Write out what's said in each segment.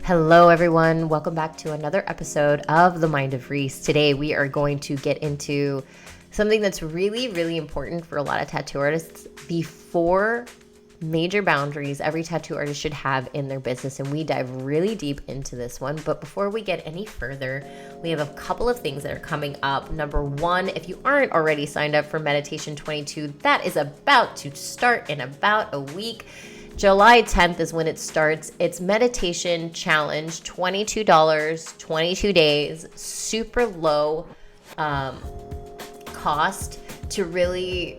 Hello, everyone. Welcome back to another episode of The Mind of Reese. Today, we are going to get into something that's really, really important for a lot of tattoo artists. The 4 major boundaries every tattoo artist should have in their business. And we dive really deep into this one. But before we get any further, we have a couple of things that are coming up. Number 1, if you aren't already signed up for Meditation22, that is about to start in about a week. July 10th is when it starts. It's meditation challenge, $22, 22 days, super low cost to really,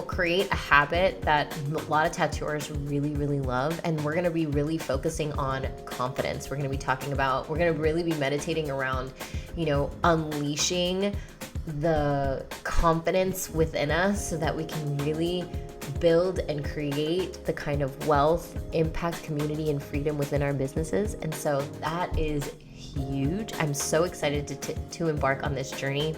create a habit that a lot of tattooers really, really love. And we're going to be really focusing on confidence. We're going to really be meditating around, unleashing the confidence within us so that we can really build and create the kind of wealth, impact, community, and freedom within our businesses. And so that is huge. I'm so excited to embark on this journey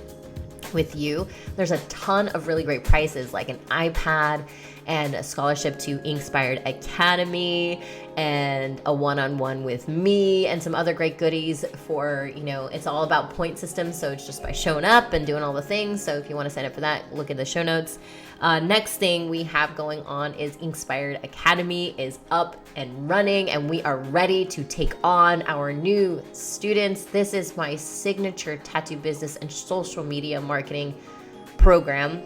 with you. There's a ton of really great prizes like an iPad and a scholarship to InkSpired Academy and a one-on-one with me and some other great goodies for, it's all about point systems. So it's just by showing up and doing all the things. So if you want to sign up for that, look at the show notes. Next thing we have going on is InkSpired Academy is up and running and we are ready to take on our new students. This is my signature tattoo business and social media marketing program.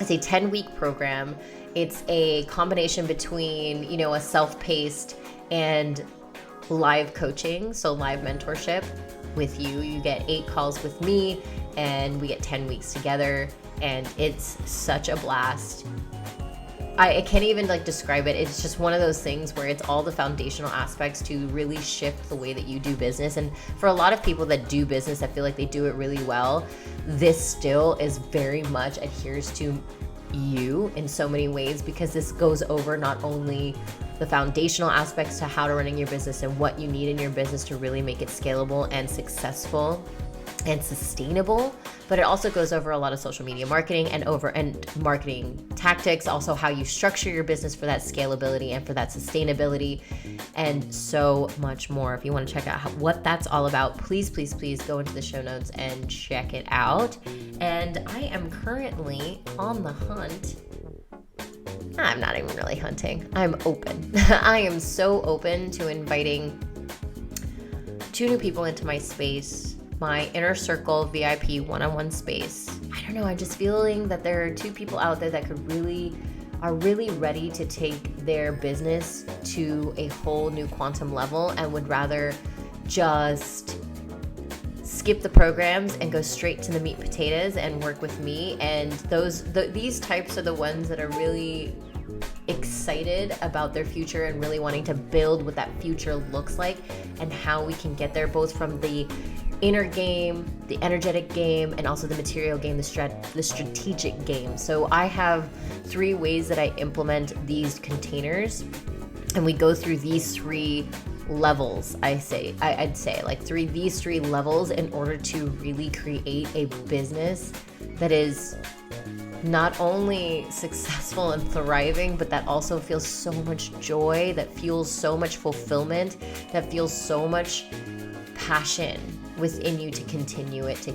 It's a 10-week program. It's a combination between, a self-paced and live coaching, so live mentorship with you. You get 8 calls with me and we get 10 weeks together and it's such a blast. I can't even describe it. It's just one of those things where it's all the foundational aspects to really shift the way that you do business. And for a lot of people that do business, I feel like they do it really well. This still is very much adheres to you in so many ways because this goes over not only the foundational aspects to how to running your business and what you need in your business to really make it scalable and successful and sustainable, but it also goes over a lot of social media marketing and marketing tactics, also how you structure your business for that scalability and for that sustainability and so much more. If you want to check out what that's all about, please go into the show notes and check it out. And I am currently on the hunt. I'm not even really hunting. I'm open. I am so open to inviting 2 new people into my space, my inner circle VIP one-on-one space. I don't know, I'm just feeling that there are 2 people out there that are really ready to take their business to a whole new quantum level and would rather just skip the programs and go straight to the meat potatoes and work with me. And these types are the ones that are really excited about their future and really wanting to build what that future looks like and how we can get there, both from the inner game, the energetic game, and also the material game, the strategic game. So I have 3 ways that I implement these containers, and we go through these 3 levels. I'd say these 3 levels in order to really create a business that is not only successful and thriving, but that also feels so much joy, that feels so much fulfillment, that feels so much passion within you to continue it, to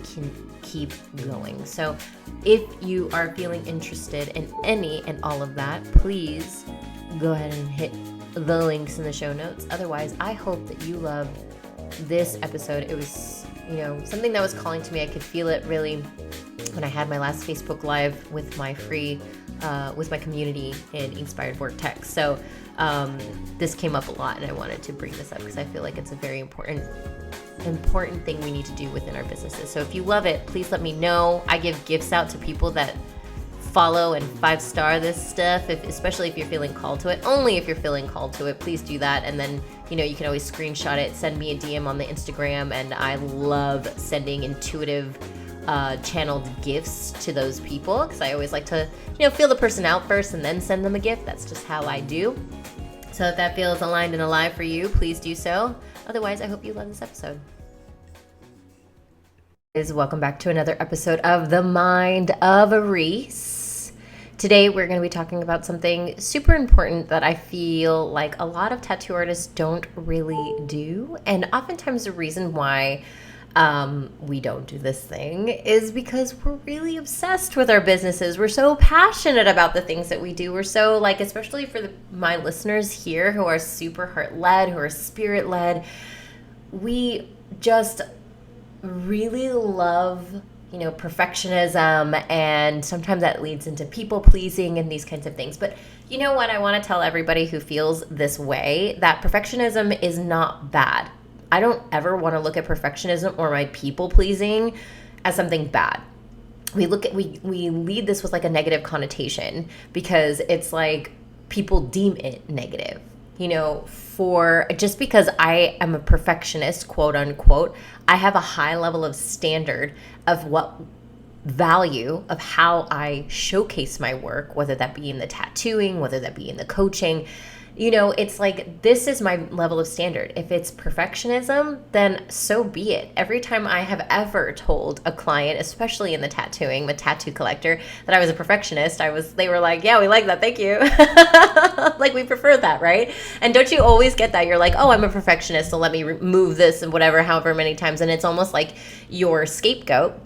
keep going. So if you are feeling interested in any and all of that, please go ahead and hit the links in the show notes. Otherwise, I hope that you loved this episode. It was, something that was calling to me. I could feel it really when I had my last Facebook Live with my with my community in InkSpired Vortex. So this came up a lot and I wanted to bring this up because I feel like it's a very important thing we need to do within our businesses. So if you love it, please let me know. I give gifts out to people that follow and 5-star this stuff, especially if you're feeling called to it. Only if you're feeling called to it, please do that. And then, you can always screenshot it, send me a DM on the Instagram. And I love sending intuitive channeled gifts to those people because I always like to, feel the person out first and then send them a gift. That's just how I do. So if that feels aligned and alive for you, please do so. Otherwise, I hope you love this episode. Welcome back to another episode of The Mind of Reese. Today, we're going to be talking about something super important that I feel like a lot of tattoo artists don't really do. And oftentimes the reason why we don't do this thing is because we're really obsessed with our businesses. We're so passionate about the things that we do. We're so like, especially for my listeners here who are super heart-led, who are spirit-led, we just really love perfectionism, and sometimes that leads into people pleasing and these kinds of things. But you know what? I want to tell everybody who feels this way that perfectionism is not bad. I don't ever want to look at perfectionism or my people pleasing as something bad. We lead this with like a negative connotation because it's like people deem it negative. For just because I am a perfectionist, quote unquote, I have a high level of standard of what value of how I showcase my work, whether that be in the tattooing, whether that be in the coaching. It's like, this is my level of standard. If it's perfectionism, then so be it. Every time I have ever told a client, especially in the tattooing, the tattoo collector, that I was a perfectionist, they were like, yeah, we like that. Thank you. Like, we prefer that, right? And don't you always get that? You're like, oh, I'm a perfectionist, so let me remove this and whatever, however many times. And it's almost like your scapegoat.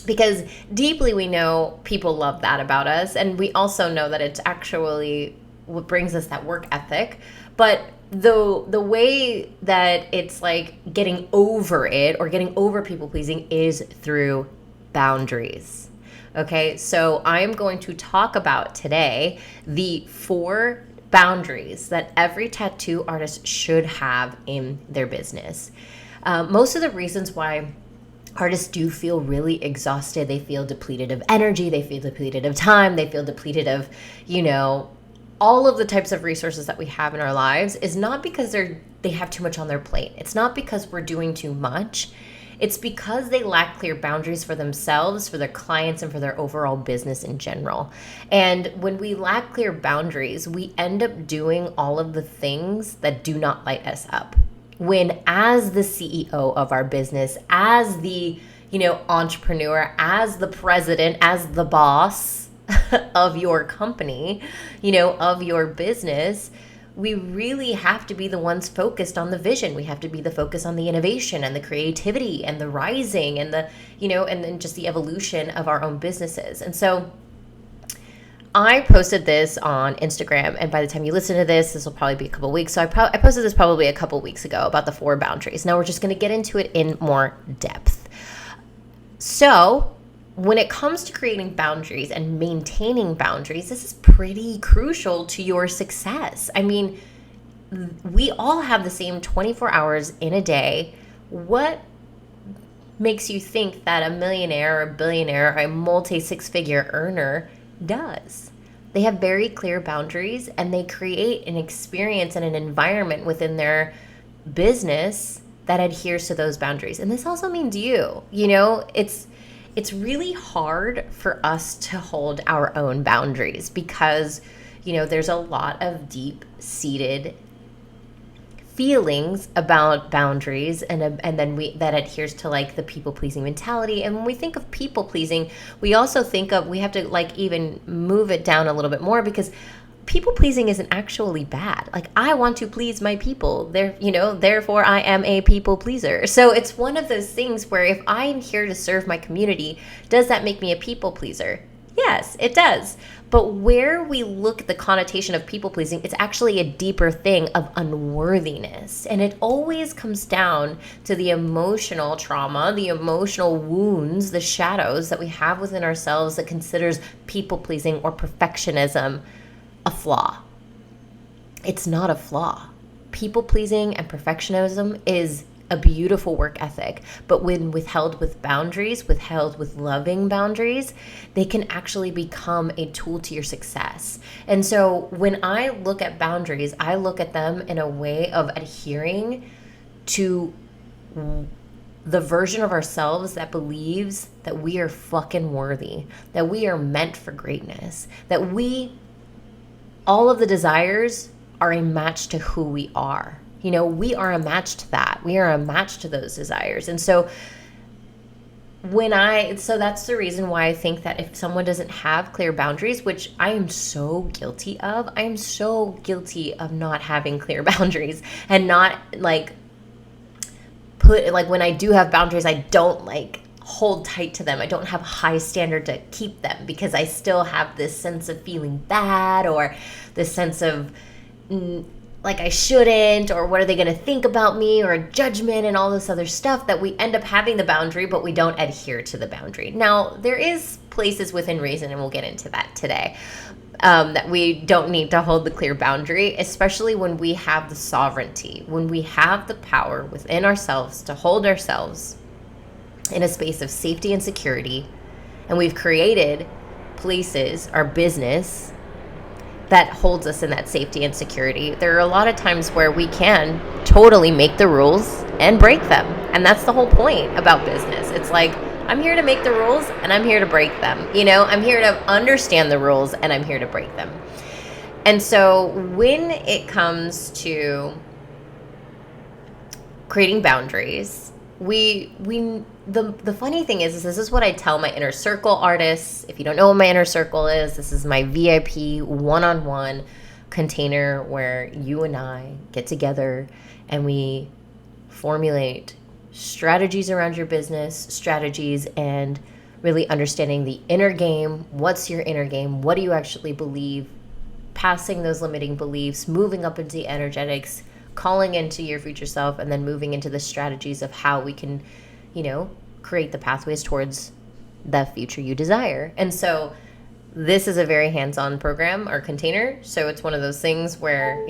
Because deeply we know people love that about us. And we also know that it's actually what brings us that work ethic. But the way that it's like getting over it or getting over people pleasing is through boundaries. Okay, so I'm going to talk about today the 4 boundaries that every tattoo artist should have in their business. Most of the reasons why artists do feel really exhausted, they feel depleted of energy, they feel depleted of time, they feel depleted of, all of the types of resources that we have in our lives, is not because they have too much on their plate. It's not because we're doing too much. It's because they lack clear boundaries for themselves, for their clients, and for their overall business in general. And when we lack clear boundaries, we end up doing all of the things that do not light us up. When as the CEO of our business, as the, entrepreneur, as the president, as the boss of your company, of your business, we really have to be the ones focused on the vision. We have to be the focus on the innovation and the creativity and the rising and the, and then just the evolution of our own businesses. And so I posted this on Instagram, and by the time you listen to this will probably be a couple weeks. So I posted this probably a couple weeks ago about the 4 boundaries. Now we're just going to get into it in more depth. So when it comes to creating boundaries and maintaining boundaries, this is pretty crucial to your success. I mean, we all have the same 24 hours in a day. What makes you think that a millionaire or a billionaire or a multi-6-figure earner does? They have very clear boundaries, and they create an experience and an environment within their business that adheres to those boundaries. And this also means it's really hard for us to hold our own boundaries because, there's a lot of deep-seated feelings about boundaries, and then that adheres to like the people-pleasing mentality. And when we think of people-pleasing, we also think of, we have to like even move it down a little bit more, because people-pleasing isn't actually bad. Like, I want to please my people. Therefore I am a people pleaser. So it's one of those things where if I'm here to serve my community, does that make me a people pleaser? Yes, it does. But where we look at the connotation of people pleasing, it's actually a deeper thing of unworthiness. And it always comes down to the emotional trauma, the emotional wounds, the shadows that we have within ourselves that considers people pleasing or perfectionism a flaw. It's not a flaw. People pleasing and perfectionism is a beautiful work ethic, but when withheld with boundaries, withheld with loving boundaries, they can actually become a tool to your success. And so when I look at boundaries, I look at them in a way of adhering to the version of ourselves that believes that we are fucking worthy, that we are meant for greatness, that all of the desires are a match to who we are. We are a match to that. We are a match to those desires. And so so that's the reason why I think that if someone doesn't have clear boundaries, which I am so guilty of, I am so guilty of not having clear boundaries and not like when I do have boundaries, I don't like hold tight to them. I don't have a high standard to keep them because I still have this sense of feeling bad or this sense of like I shouldn't, or what are they going to think about me, or judgment and all this other stuff, that we end up having the boundary, but we don't adhere to the boundary. Now, there is places within reason, and we'll get into that today, that we don't need to hold the clear boundary, especially when we have the sovereignty, when we have the power within ourselves to hold ourselves in a space of safety and security, and we've created places, our business, that holds us in that safety and security. There are a lot of times where we can totally make the rules and break them. And that's the whole point about business. It's like, I'm here to make the rules and I'm here to break them. I'm here to understand the rules and I'm here to break them. And so when it comes to creating boundaries, the funny thing is this is what I tell my inner circle artists. If you don't know what my inner circle is, this is my VIP one-on-one container where you and I get together and we formulate strategies around your business, strategies, and really understanding the inner game. What's your inner game? What do you actually believe? Passing those limiting beliefs, moving up into the energetics, calling into your future self, and then moving into the strategies of how we can, create the pathways towards the future you desire. And so this is a very hands-on program or container. So it's one of those things where,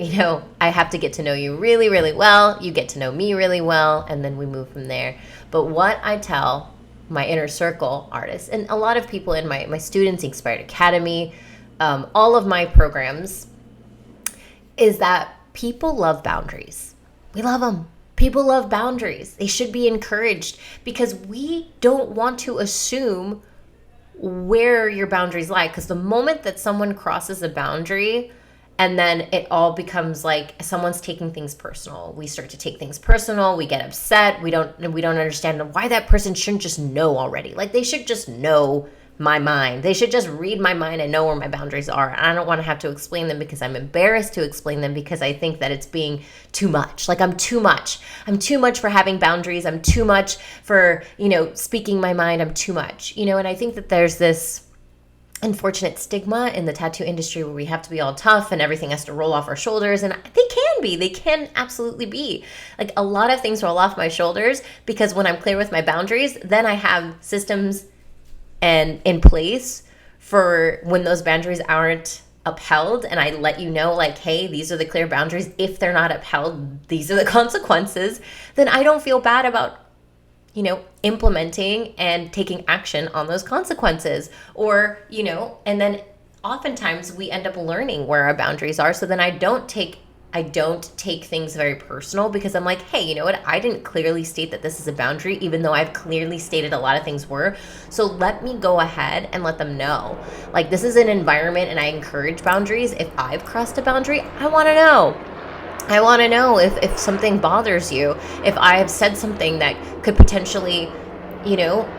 I have to get to know you really, really well. You get to know me really well. And then we move from there. But what I tell my inner circle artists, and a lot of people in my students, InkSpired Academy, all of my programs, is that people love boundaries. We love them. People love boundaries. They should be encouraged because we don't want to assume where your boundaries lie. Because the moment that someone crosses a boundary and then it all becomes like someone's taking things personal. We start to take things personal. We get upset. We don't understand why that person shouldn't just know already. Like they should just know my mind. They should just read my mind and know where my boundaries are. And I don't want to have to explain them because I'm embarrassed to explain them because I think that it's being too much. Like I'm too much. I'm too much for having boundaries. I'm too much for, speaking my mind. I'm too much, and I think that there's this unfortunate stigma in the tattoo industry where we have to be all tough and everything has to roll off our shoulders. And they can absolutely be. Like a lot of things roll off my shoulders because when I'm clear with my boundaries, then I have systems and in place for when those boundaries aren't upheld, and I let you know, like, hey, these are the clear boundaries. If they're not upheld, these are the consequences. Then I don't feel bad about, implementing and taking action on those consequences. Or, and then oftentimes we end up learning where our boundaries are. So then I don't take things very personal because I'm like, hey, you know what? I didn't clearly state that this is a boundary, even though I've clearly stated a lot of things were. So let me go ahead and let them know. Like this is an environment and I encourage boundaries. If I've crossed a boundary, I want to know. I want to know if something bothers you, if I have said something that could potentially,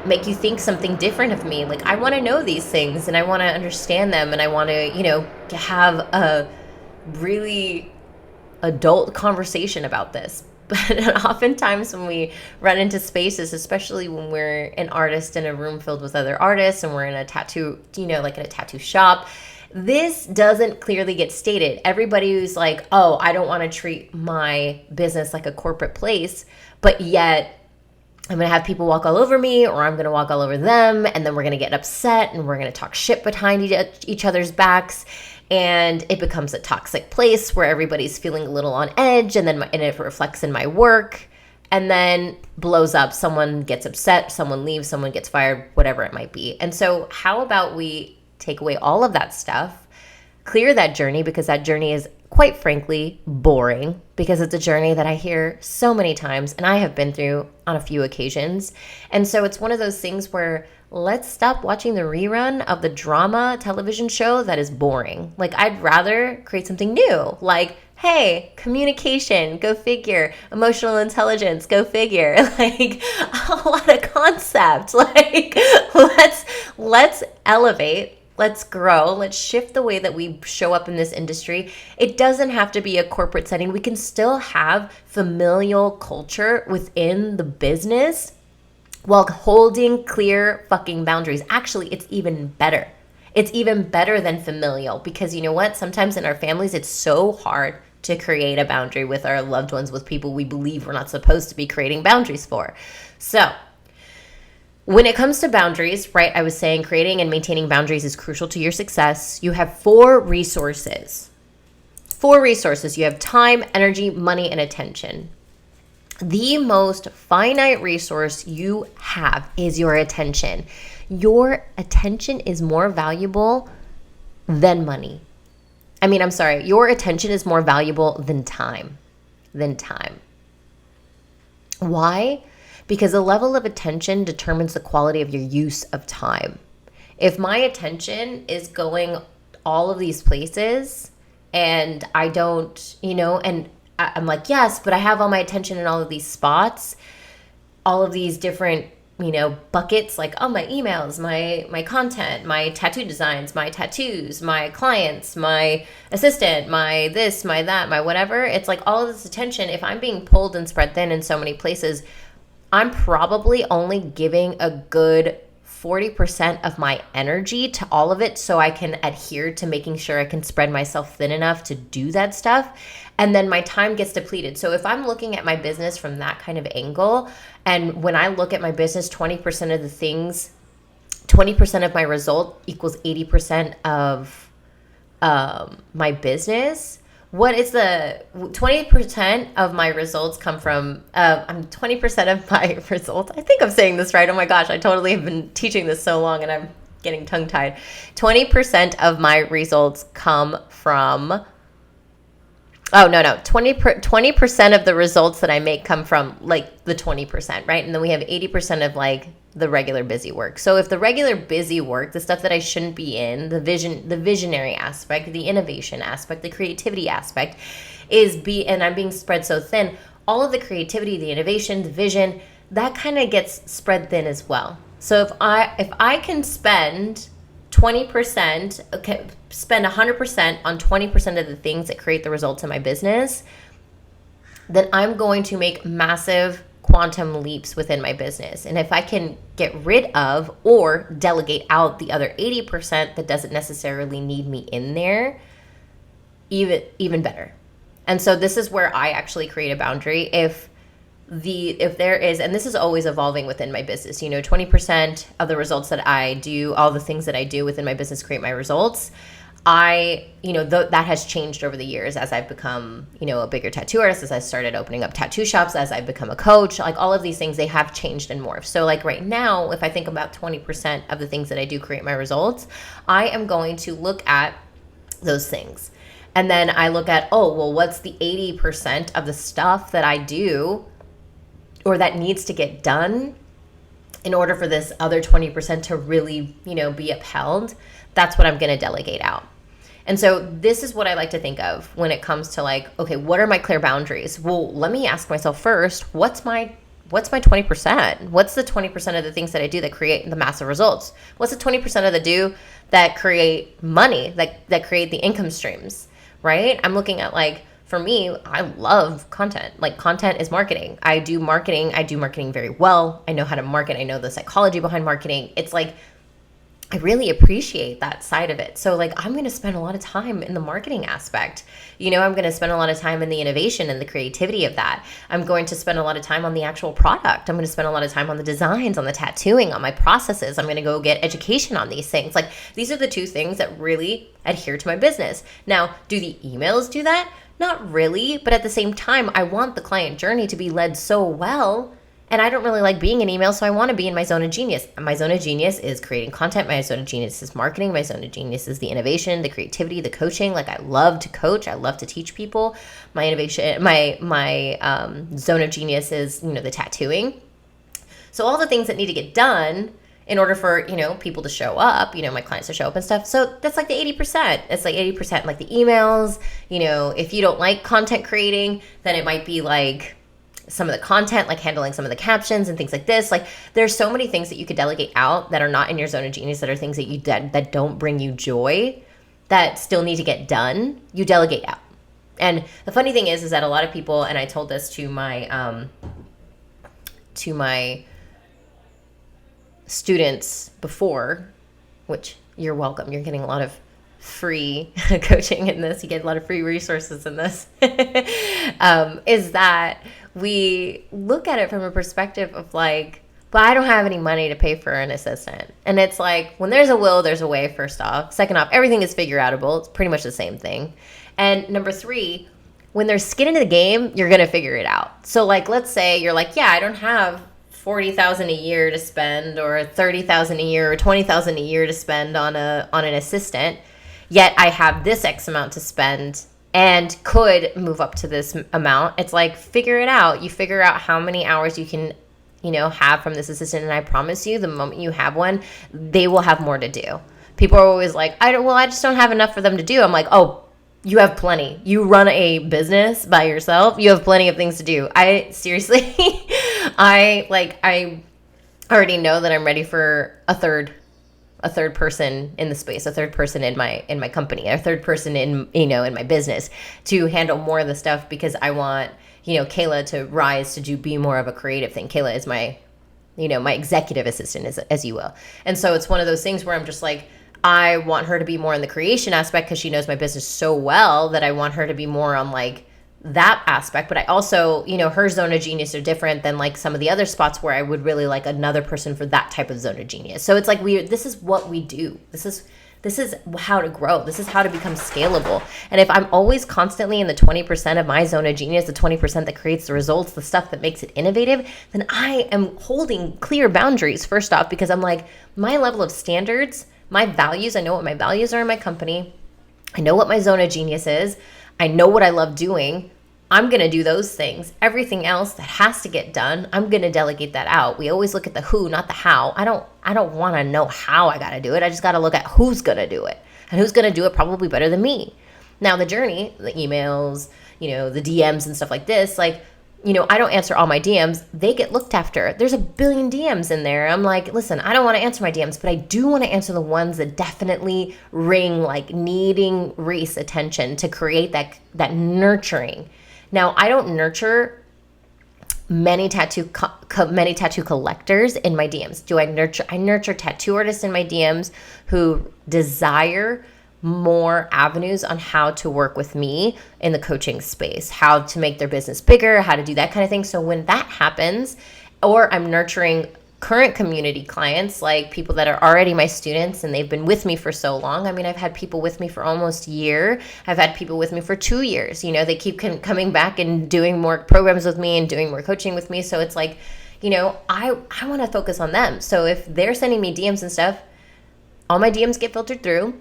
make you think something different of me. Like I want to know these things and I want to understand them and I want to, have a really adult conversation about this. But oftentimes when we run into spaces, especially when we're an artist in a room filled with other artists and we're in a tattoo, like in a tattoo shop, this doesn't clearly get stated. Everybody who's like, oh, I don't want to treat my business like a corporate place, but yet I'm going to have people walk all over me or I'm going to walk all over them. And then we're going to get upset and we're going to talk shit behind each other's backs. And it becomes a toxic place where everybody's feeling a little on edge, and it reflects in my work, and then blows up. Someone gets upset, someone leaves, someone gets fired, whatever it might be. And so how about we take away all of that stuff, clear that journey, because that journey is quite frankly boring, because it's a journey that I hear so many times and I have been through on a few occasions. And so it's one of those things where let's stop watching the rerun of the drama television show that is boring. Like I'd rather create something new. Like, Hey, communication, go figure. Emotional intelligence, go figure. Like a lot of concepts. Like let's elevate. Let's grow. Let's shift the way that we show up in this industry. It doesn't have to be a corporate setting. We can still have familial culture within the business while holding clear fucking boundaries. Actually, it's even better. It's even better than familial, because you know what? Sometimes in our families, it's so hard to create a boundary with our loved ones, with people we believe we're not supposed to be creating boundaries for. So when it comes to boundaries, right, I was saying creating and maintaining boundaries is crucial to your success. You have 4 resources. 4 resources. You have time, energy, money, and attention. The most finite resource you have is your attention. Your attention is more valuable than money. Your attention is more valuable than time. Why? Because the level of attention determines the quality of your use of time. If my attention is going all of these places and I don't, and I'm like, yes, but I have all my attention in all of these spots, all of these different buckets, like, oh, my emails, my content, my tattoo designs, my tattoos, my clients, my assistant, my this, my that, my whatever. It's like all of this attention, if I'm being pulled and spread thin in so many places, I'm probably only giving a good 40% of my energy to all of it, so I can adhere to making sure I can spread myself thin enough to do that stuff. And then my time gets depleted. So if I'm looking at my business from that kind of angle, and when I look at my business, 20% of the things, 20% of my result equals 80% of my business. What is the 20% of my results come from? 20% of my results. I think I'm saying this right. Oh my gosh, I totally have been teaching this so long and I'm getting tongue tied. 20% of my results come from. 20% of the results that I make come from like the 20%, right? And then we have 80% of like the regular busy work. So if the regular busy work, the stuff that I shouldn't be in, the visionary aspect, the innovation aspect, the creativity aspect and I'm being spread so thin, all of the creativity, the innovation, the vision, that kind of gets spread thin as well. So if I can spend 20%, spend 100% on 20% of the things that create the results in my business, then I'm going to make massive quantum leaps within my business. And if I can get rid of or delegate out the other 80% that doesn't necessarily need me in there, even better. And so this is where I actually create a boundary. If there is, and this is always evolving within my business, 20% of the results that I do, all the things that I do within my business create my results. That has changed over the years as I've become, a bigger tattoo artist, as I started opening up tattoo shops, as I've become a coach, like all of these things, they have changed and morphed. So like right now, if I think about 20% of the things that I do create my results, I am going to look at those things. And then I look at, what's the 80% of the stuff that I do or that needs to get done in order for this other 20% to really, be upheld? That's what I'm going to delegate out. And so this is what I like to think of when it comes to like, okay, what are my clear boundaries? Well, let me ask myself first, what's my 20%? What's the 20% of the things that I do that create the massive results? What's the 20% of the do that create money, that create the income streams, right? I'm looking at like, for me, I love content. Like content is marketing. I do marketing very well. I know how to market. I know the psychology behind marketing. It's like, I really appreciate that side of it. So like, I'm going to spend a lot of time in the marketing aspect. I'm going to spend a lot of time in the innovation and the creativity of that. I'm going to spend a lot of time on the actual product. I'm going to spend a lot of time on the designs, on the tattooing, on my processes. I'm going to go get education on these things. Like these are the 2 things that really adhere to my business. Now, do the emails do that? Not really, but at the same time, I want the client journey to be led so well. And I don't really like being in email, so I want to be in my zone of genius. My zone of genius is creating content. My zone of genius is marketing. My zone of genius is the innovation, the creativity, the coaching. Like I love to coach. I love to teach people. My innovation, my zone of genius is, the tattooing. So all the things that need to get done, in order for, people to show up, my clients to show up and stuff. So that's like the 80%. It's like 80% like the emails. If you don't like content creating, then it might be like some of the content, like handling some of the captions and things like this. Like there's so many things that you could delegate out that are not in your zone of genius, that are things that don't bring you joy, that still need to get done. You delegate out. And the funny thing is that a lot of people, and I told this to my students before, which you're welcome. You're getting a lot of free coaching in this. You get a lot of free resources in this, is that we look at it from a perspective of like, but I don't have any money to pay for an assistant. And it's like, when there's a will, there's a way, first off. Second off, everything is figure outable. It's pretty much the same thing. And number three, when there's skin into the game, you're going to figure it out. So like, let's say you're like, yeah, I don't have $40,000 a year to spend, or $30,000 a year, or $20,000 a year to spend on an assistant. Yet I have this X amount to spend and could move up to this amount. It's like, figure it out. You figure out how many hours you can, have from this assistant. And I promise you, the moment you have one, they will have more to do. People are always like, I just don't have enough for them to do. I'm like, oh, you have plenty. You run a business by yourself. You have plenty of things to do. I seriously, I already know that I'm ready for a third person in the space, a third person in my company, a third person in my business to handle more of the stuff, because I want, Kayla to rise to be more of a creative thing. Kayla is my executive assistant, as you will. And so it's one of those things where I'm just like, I want her to be more in the creation aspect because she knows my business so well that I want her to be more on like that aspect. But I also, her zone of genius are different than like some of the other spots where I would really like another person for that type of zone of genius. So it's like this is what we do. This is how to grow. This is how to become scalable. And if I'm always constantly in the 20% of my zone of genius, the 20% that creates the results, the stuff that makes it innovative, then I am holding clear boundaries, first off, because I'm like, my level of standards, my values, I know what my values are in my company. I know what my zone of genius is. I know what I love doing. I'm going to do those things. Everything else that has to get done, I'm going to delegate that out. We always look at the who, not the how. I don't want to know how I got to do it. I just got to look at who's going to do it, and who's going to do it probably better than me. Now the journey, the emails, the DMs and stuff like this, like, I don't answer all my DMs. They get looked after. There's a billion DMs in there. I'm like, listen, I don't want to answer my DMs, but I do want to answer the ones that definitely ring like needing Reese attention to create that nurturing. Now, I don't nurture many tattoo collectors in my DMs. I nurture tattoo artists in my DMs who desire more avenues on how to work with me in the coaching space, how to make their business bigger, how to do that kind of thing. So when that happens, or I'm nurturing current community clients, like people that are already my students and they've been with me for so long. I mean, I've had people with me for almost a year. I've had people with me for 2 years. They keep coming back and doing more programs with me and doing more coaching with me. So it's like, I want to focus on them. So if they're sending me DMs and stuff, all my DMs get filtered through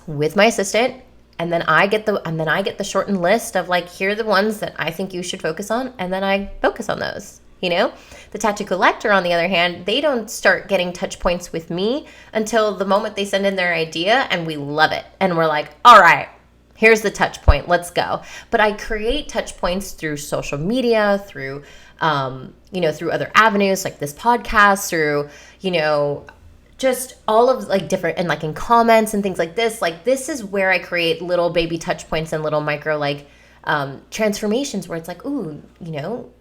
with my assistant, and then I get the shortened list of like, here are the ones that I think you should focus on, and then I focus on those. The tattoo collector, on the other hand, they don't start getting touch points with me until the moment they send in their idea and we love it, and we're like, all right, here's the touch point, let's go. But I create touch points through social media, through through other avenues like this podcast, through just all of like different, and like in comments and things like this. Like, this is where I create little baby touch points and little micro like transformations where it's like, ooh,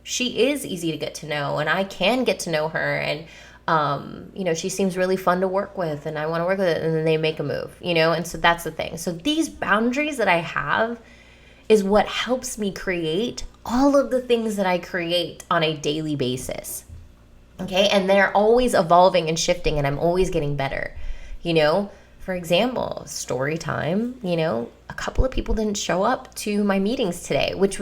she is easy to get to know, and I can get to know her, and she seems really fun to work with, and I want to work with it, and then they make a move, and so that's the thing. So these boundaries that I have is what helps me create all of the things that I create on a daily basis. Okay, and they're always evolving and shifting, and I'm always getting better. For example, story time, a couple of people didn't show up to my meetings today, which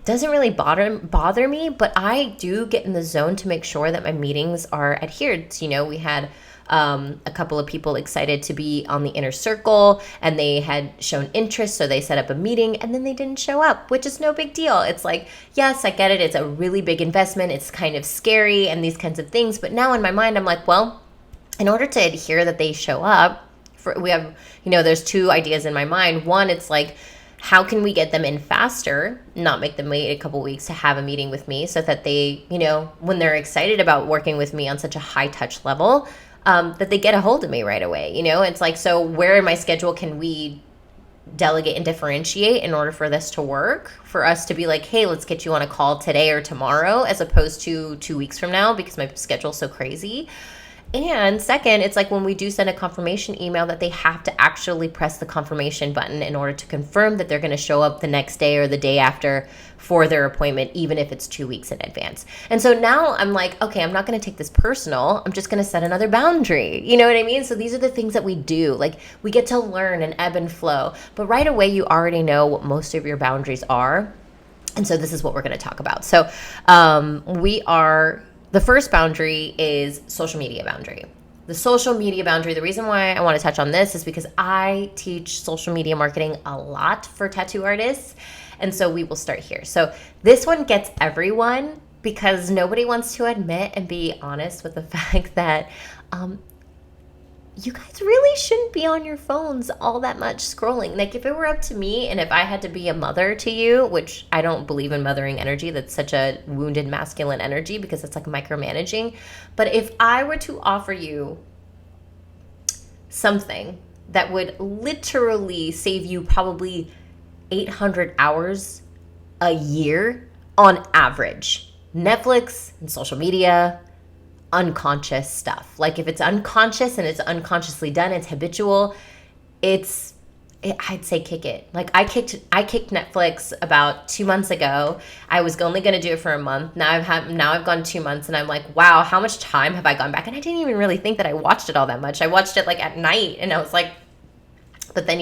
doesn't really bother me, but I do get in the zone to make sure that my meetings are adhered to. We had a couple of people excited to be on the inner circle, and they had shown interest, so they set up a meeting, and then they didn't show up, which is no big deal. It's like, yes, I get it. It's a really big investment. It's kind of scary and these kinds of things. But now in my mind, I'm like, well, in order to adhere that they show up, we have, there's two ideas in my mind. One, it's like, how can we get them in faster, not make them wait a couple weeks to have a meeting with me, so that they, when they're excited about working with me on such a high touch level, that they get a hold of me right away. It's like, so where in my schedule can we delegate and differentiate in order for this to work, for us to be like, hey, let's get you on a call today or tomorrow, as opposed to 2 weeks from now, because my schedule's so crazy. And second, it's like when we do send a confirmation email, that they have to actually press the confirmation button in order to confirm that they're going to show up the next day or the day after for their appointment, even if it's 2 weeks in advance. And so now I'm like, okay, I'm not going to take this personal. I'm just going to set another boundary. You know what I mean? So these are the things that we do. Like, we get to learn and ebb and flow. But right away, you already know what most of your boundaries are. And so this is what we're going to talk about. So the first boundary is social media boundary. The social media boundary, the reason why I want to touch on this is because I teach social media marketing a lot for tattoo artists. And so we will start here. So this one gets everyone, because nobody wants to admit and be honest with the fact that you guys really shouldn't be on your phones all that much scrolling. Like, if it were up to me and if I had to be a mother to you, which I don't believe in mothering energy, that's such a wounded masculine energy, because it's like micromanaging. But if I were to offer you something that would literally save you probably 800 hours a year on average, Netflix and social media, unconscious stuff. Like, if it's unconscious and it's unconsciously done, it's habitual, I'd say kick it. Like, I kicked Netflix about 2 months ago. I was only going to do it for a month. Now I've gone 2 months, and I'm like, wow, how much time have I gone back? And I didn't even really think that I watched it all that much. I watched it like at night, and I was like, but then,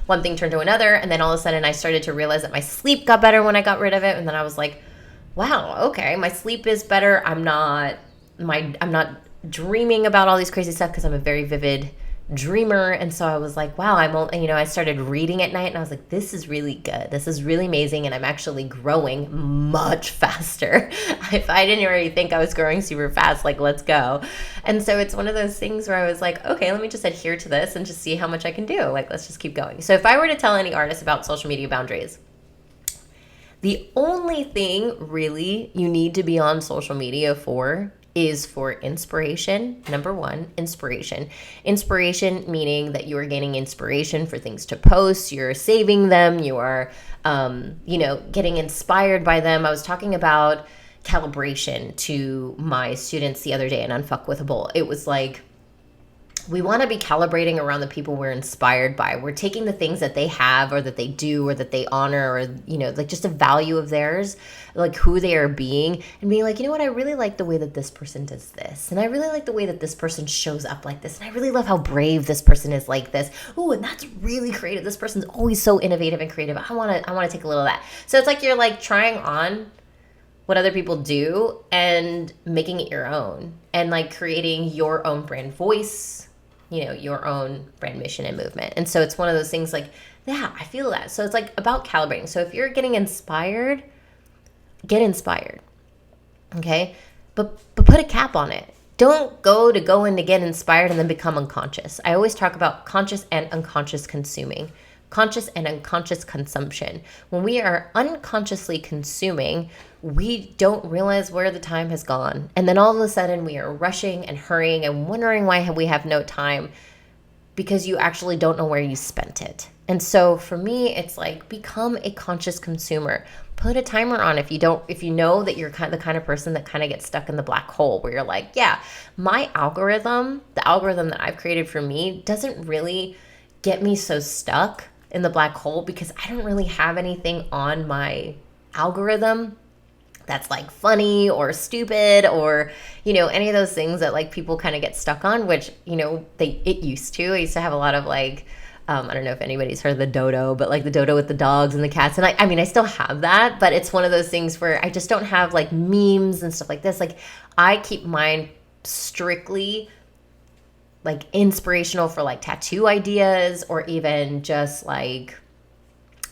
one thing turned to another, and then all of a sudden I started to realize that my sleep got better when I got rid of it. And then I was like, wow, okay, my sleep is better. I'm not dreaming about all these crazy stuff, because I'm a very vivid dreamer. And so I was like, wow, I started reading at night, and I was like, this is really good. This is really amazing. And I'm actually growing much faster. If I didn't already think I was growing super fast, like, let's go. And so it's one of those things where I was like, okay, let me just adhere to this and just see how much I can do. Like, let's just keep going. So if I were to tell any artist about social media boundaries, the only thing really you need to be on social media is for inspiration. Number one, inspiration. Inspiration meaning that you are gaining inspiration for things to post, you're saving them, you are, getting inspired by them. I was talking about calibration to my students the other day in Unfuckwithable. It was like, we want to be calibrating around the people we're inspired by. We're taking the things that they have or that they do or that they honor, or, like just a value of theirs, like who they are being, and being like, you know what, I really like the way that this person does this. And I really like the way that this person shows up like this. And I really love how brave this person is like this. Oh, and that's really creative. This person's always so innovative and creative. I want to take a little of that. So it's like you're like trying on what other people do and making it your own, and like creating your own brand voice, your own brand mission and movement. And so it's one of those things like, yeah, I feel that. So it's like about calibrating. So if you're getting inspired, get inspired. Okay. But put a cap on it. Don't go in to get inspired and then become unconscious. I always talk about conscious and unconscious consuming. Conscious and unconscious consumption. When we are unconsciously consuming, we don't realize where the time has gone. And then all of a sudden we are rushing and hurrying and wondering why we have no time, because you actually don't know where you spent it. And so for me, it's like, become a conscious consumer. Put a timer on if you know that you're the kind of person that kind of gets stuck in the black hole, where you're like, yeah, my algorithm, the algorithm that I've created for me, doesn't really get me so stuck in the black hole, because I don't really have anything on my algorithm that's like funny or stupid or, any of those things that like people kind of get stuck on, which, it used to. I used to have a lot of like, I don't know if anybody's heard of the dodo, but like the dodo with the dogs and the cats. And I still have that, but it's one of those things where I just don't have like memes and stuff like this. Like, I keep mine strictly like inspirational for like tattoo ideas, or even just like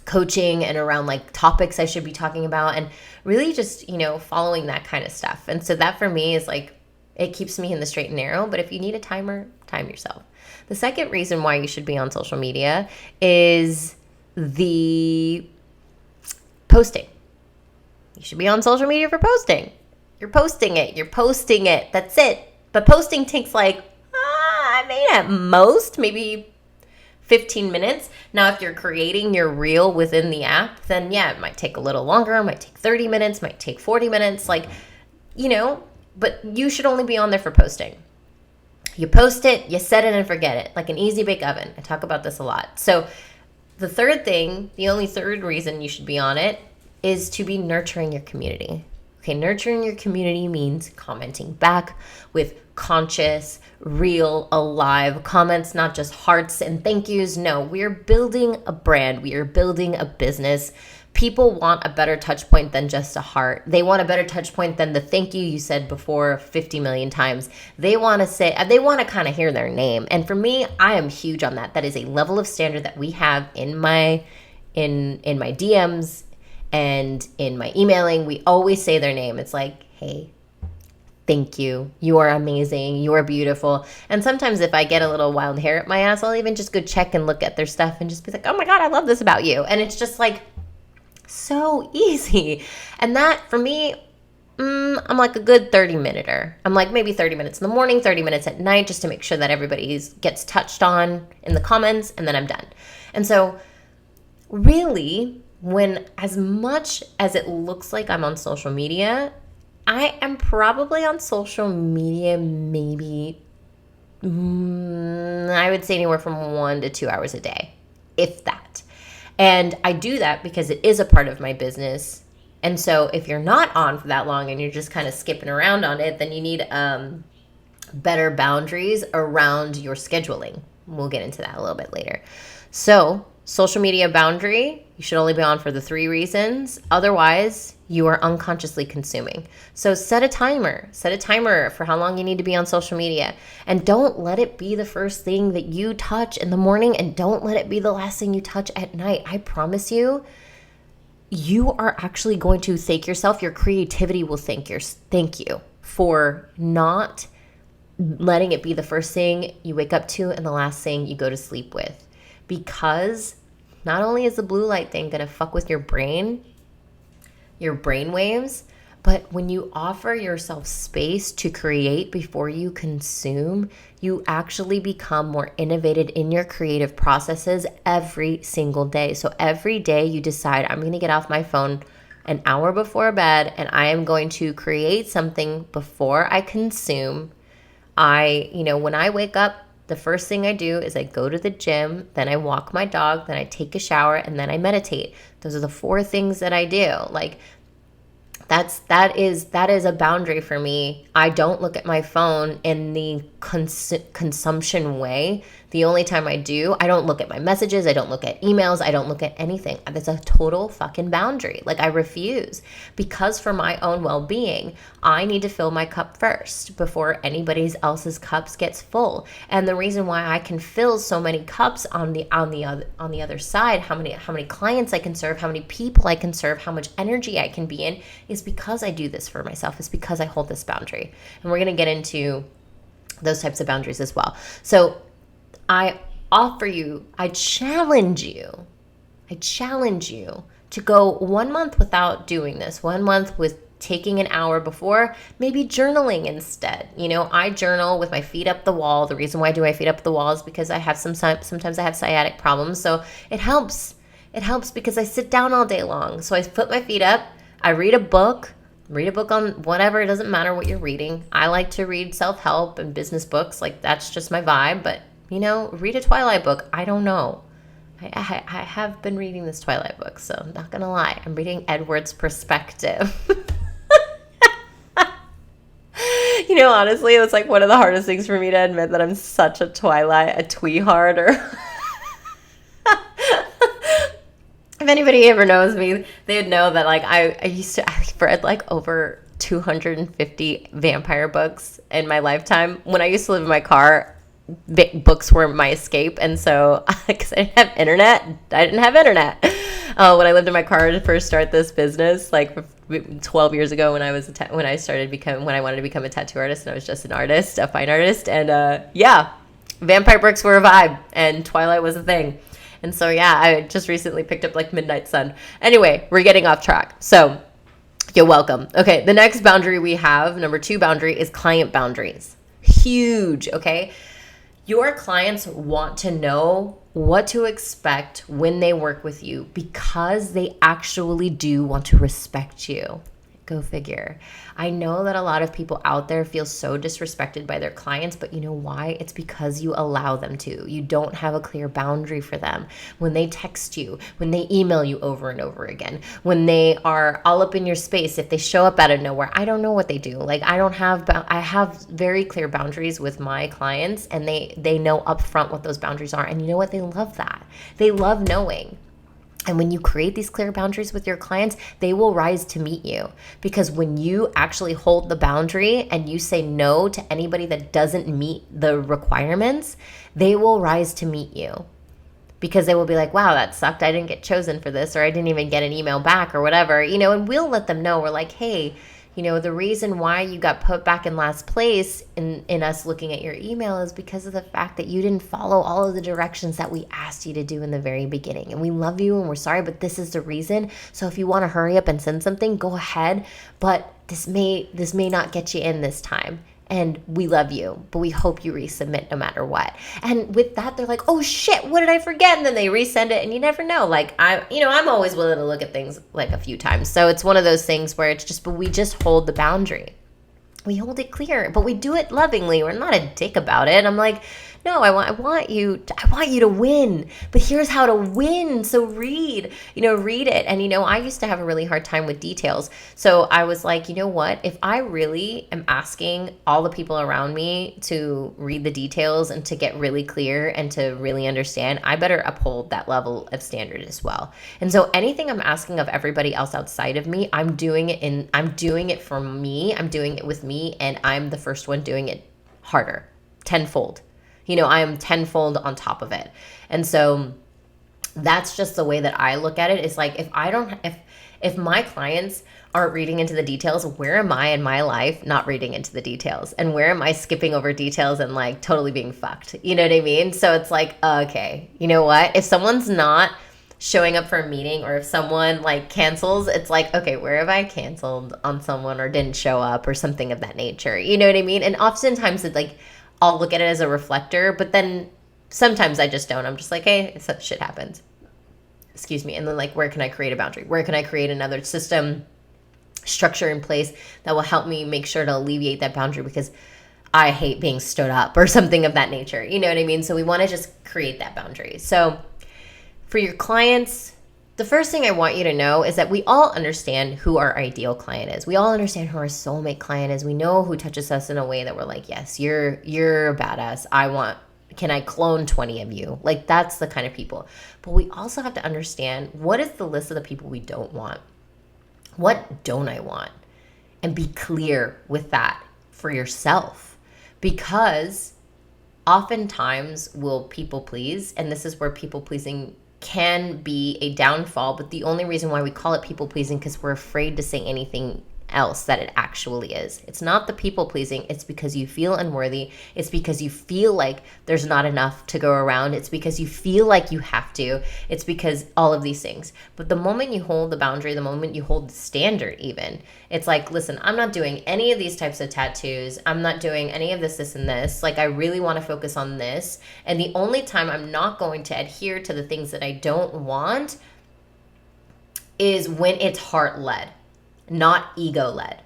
coaching and around like topics I should be talking about, and really just, following that kind of stuff. And so that for me is like It keeps me in the straight and narrow, but if you need a timer, time yourself. The second reason why you should be on social media is the posting. You should be on social media for posting. You're posting it. That's it. But posting takes I mean, at most, maybe 15 minutes. Now, if you're creating your reel within the app, then yeah, it might take a little longer. It might take 30 minutes, might take 40 minutes, but you should only be on there for posting. You post it, you set it and forget it, like an easy bake oven. I talk about this a lot. So the only third reason you should be on it is to be nurturing your community. Okay, nurturing your community means commenting back with conscious, real, alive comments, not just hearts and thank yous. No, we are building a brand. We are building a business. People want a better touch point than just a heart. They want a better touch point than the thank you said before 50 million times. They want to kind of hear their name. And for me, I am huge on that. That is a level of standard that we have in my DMs and in my emailing. We always say their name. It's like, hey, thank you. You are amazing. You are beautiful. And sometimes if I get a little wild hair at my ass, I'll even just go check and look at their stuff and just be like, oh my God, I love this about you. And it's just like, so easy. And that for me, I'm like a good 30-minuter. I'm like maybe 30 minutes in the morning, 30 minutes at night, just to make sure that everybody gets touched on in the comments, and then I'm done. And so really, when as much as it looks like I'm on social media, I am probably on social media maybe, I would say anywhere from 1 to 2 hours a day, if that. And I do that because it is a part of my business. And so if you're not on for that long and you're just kind of skipping around on it, then you need better boundaries around your scheduling. We'll get into that a little bit later. So social media boundary, you should only be on for the 3 reasons. Otherwise, you are unconsciously consuming. So set a timer. Set a timer for how long you need to be on social media. And don't let it be the first thing that you touch in the morning, and don't let it be the last thing you touch at night. I promise you, you are actually going to thank yourself. Your creativity will thank you for not letting it be the first thing you wake up to and the last thing you go to sleep with. Because not only is the blue light thing going to fuck with your brain waves, but when you offer yourself space to create before you consume, you actually become more innovative in your creative processes every single day. So every day you decide, I'm going to get off my phone an hour before bed and I am going to create something before I consume. When I wake up, the first thing I do is I go to the gym, then I walk my dog, then I take a shower, and then I meditate. Those are the 4 things that I do. Like that is a boundary for me. I don't look at my phone in the consumption way. The only time I do, I don't look at my messages, I don't look at emails, I don't look at anything. That's a total fucking boundary. Like I refuse, because for my own well-being, I need to fill my cup first before anybody else's cups gets full. And the reason why I can fill so many cups on the other side, how many clients I can serve, how many people I can serve, how much energy I can be in, is because I do this for myself. It's because I hold this boundary. And we're going to get into those types of boundaries as well. So I challenge you to go 1 month without doing this, 1 month with taking an hour before, maybe journaling instead. I journal with my feet up the wall. The reason why I do my feet up the wall is because I have sometimes I have sciatic problems. So it helps. It helps because I sit down all day long. So I put my feet up, I read a book on whatever. It doesn't matter what you're reading. I like to read self-help and business books. Like that's just my vibe. But read a Twilight book. I don't know. I have been reading this Twilight book, so I'm not going to lie. I'm reading Edward's perspective. Honestly, it was like one of the hardest things for me to admit that I'm such a tweehard. Or if anybody ever knows me, they would know that I've read like over 250 vampire books in my lifetime. When I used to live in my car, books were my escape, and so because I didn't have internet. When I lived in my car to first start this business, like 12 years ago when I was when I wanted to become a tattoo artist, and I was just an artist, a fine artist, and yeah, vampire bricks were a vibe, and Twilight was a thing. And so yeah, I just recently picked up like Midnight Sun. Anyway, we're getting off track. So you're welcome. Okay, the next boundary we have, number 2 boundary, is client boundaries. Huge, okay? Your clients want to know what to expect when they work with you because they actually do want to respect you. Go figure. I know that a lot of people out there feel so disrespected by their clients, but you know why? It's because you allow them to. You don't have a clear boundary for them. When they text you, when they email you over and over again, when they are all up in your space, if they show up out of nowhere, I don't know what they do. Like I have very clear boundaries with my clients, and they know upfront what those boundaries are. And you know what? They love that. They love knowing. And when you create these clear boundaries with your clients, they will rise to meet you. Because when you actually hold the boundary and you say no to anybody that doesn't meet the requirements, they will rise to meet you. Because they will be like, wow, that sucked. I didn't get chosen for this, or I didn't even get an email back or whatever, and we'll let them know. We're like, hey, the reason why you got put back in last place in us looking at your email is because of the fact that you didn't follow all of the directions that we asked you to do in the very beginning. And we love you and we're sorry, but this is the reason. So if you want to hurry up and send something, go ahead. But this may not get you in this time. And we love you, but we hope you resubmit no matter what. And with that, they're like, oh shit, what did I forget? And then they resend it, and you never know. Like I'm always willing to look at things like a few times. So it's one of those things where but we just hold the boundary. We hold it clear, but we do it lovingly. We're not a dick about it. I'm like, no, I want you to win, but here's how to win. So read it. And, I used to have a really hard time with details. So I was like, you know what, if I really am asking all the people around me to read the details and to get really clear and to really understand, I better uphold that level of standard as well. And so anything I'm asking of everybody else outside of me, I'm doing it for me. I'm doing it with me. And I'm the first one doing it harder, tenfold. I am tenfold on top of it. And so that's just the way that I look at it. It's like, if my clients aren't reading into the details, where am I in my life not reading into the details? And where am I skipping over details and like totally being fucked? You know what I mean? So it's like, okay, you know what? If someone's not showing up for a meeting, or if someone like cancels, it's like, okay, where have I canceled on someone or didn't show up or something of that nature? You know what I mean? And oftentimes it's like, I'll look at it as a reflector, but then sometimes I just don't. I'm just like, hey, shit happens. Excuse me. And then like, where can I create a boundary? Where can I create another system, structure in place that will help me make sure to alleviate that boundary, because I hate being stood up or something of that nature. You know what I mean? So we want to just create that boundary. So for your clients, the first thing I want you to know is that we all understand who our ideal client is. We all understand who our soulmate client is. We know who touches us in a way that we're like, yes, you're a badass. Can I clone 20 of you? Like, that's the kind of people. But we also have to understand, what is the list of the people we don't want? What don't I want? And be clear with that for yourself. Because oftentimes we'll people please, and this is where people pleasing can be a downfall, but the only reason why we call it people pleasing because we're afraid to say anything else that it actually is. It's not the people pleasing. It's because you feel unworthy. It's because you feel like there's not enough to go around. It's because you feel like you have to. It's because all of these things. But the moment you hold the boundary, the moment you hold the standard even, it's like, listen, I'm not doing any of these types of tattoos. I'm not doing any of this and this. Like, I really want to focus on this. And the only time I'm not going to adhere to the things that I don't want is when it's heart-led, not ego-led.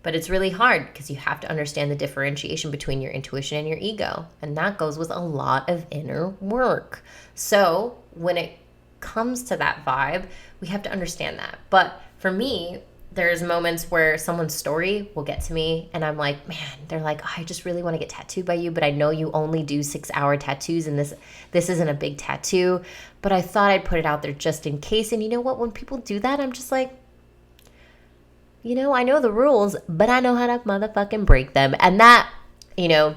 But it's really hard because you have to understand the differentiation between your intuition and your ego. And that goes with a lot of inner work. So when it comes to that vibe, we have to understand that. But for me, there's moments where someone's story will get to me and I'm like, man, they're like, oh, I just really want to get tattooed by you, but I know you only do 6-hour tattoos and this isn't a big tattoo, but I thought I'd put it out there just in case. And you know what? When people do that, I'm just like, you know, I know the rules, but I know how to motherfucking break them. And that, you know,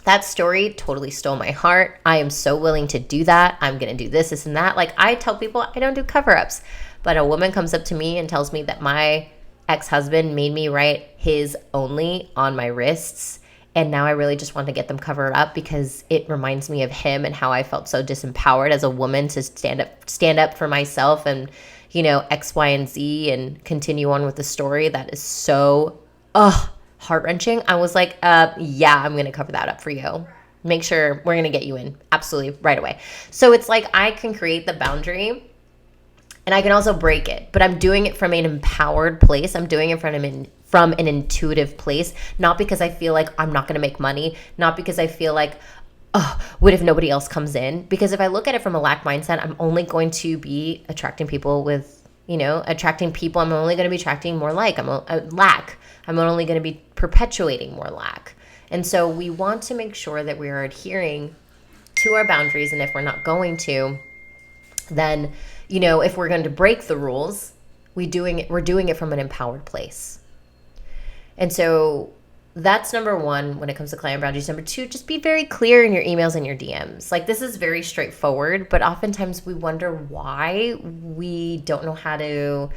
that story totally stole my heart. I am so willing to do that. I'm going to do this and that. Like, I tell people I don't do cover-ups. But a woman comes up to me and tells me that my ex-husband made me write his only on my wrists, and now I really just want to get them covered up because it reminds me of him and how I felt so disempowered as a woman to stand up for myself and, X, Y, and Z and continue on with the story. That is so heart-wrenching. I was like, yeah, I'm going to cover that up for you. Make sure we're going to get you in. Absolutely, right away. So it's like I can create the boundary and I can also break it, but I'm doing it from an empowered place. I'm doing it from an intuitive place, not because I feel like I'm not going to make money, not because I feel like, what if nobody else comes in? Because if I look at it from a lack mindset, I'm only going to be attracting people with, attracting people. I'm only going to be attracting more lack. I'm only going to be perpetuating more lack. And so we want to make sure that we are adhering to our boundaries. And if we're not going to, then, if we're going to break the rules, we're doing it from an empowered place. And so that's number one when it comes to client boundaries. Number two, just be very clear in your emails and your DMs. Like, this is very straightforward, but oftentimes we wonder why we don't know how to,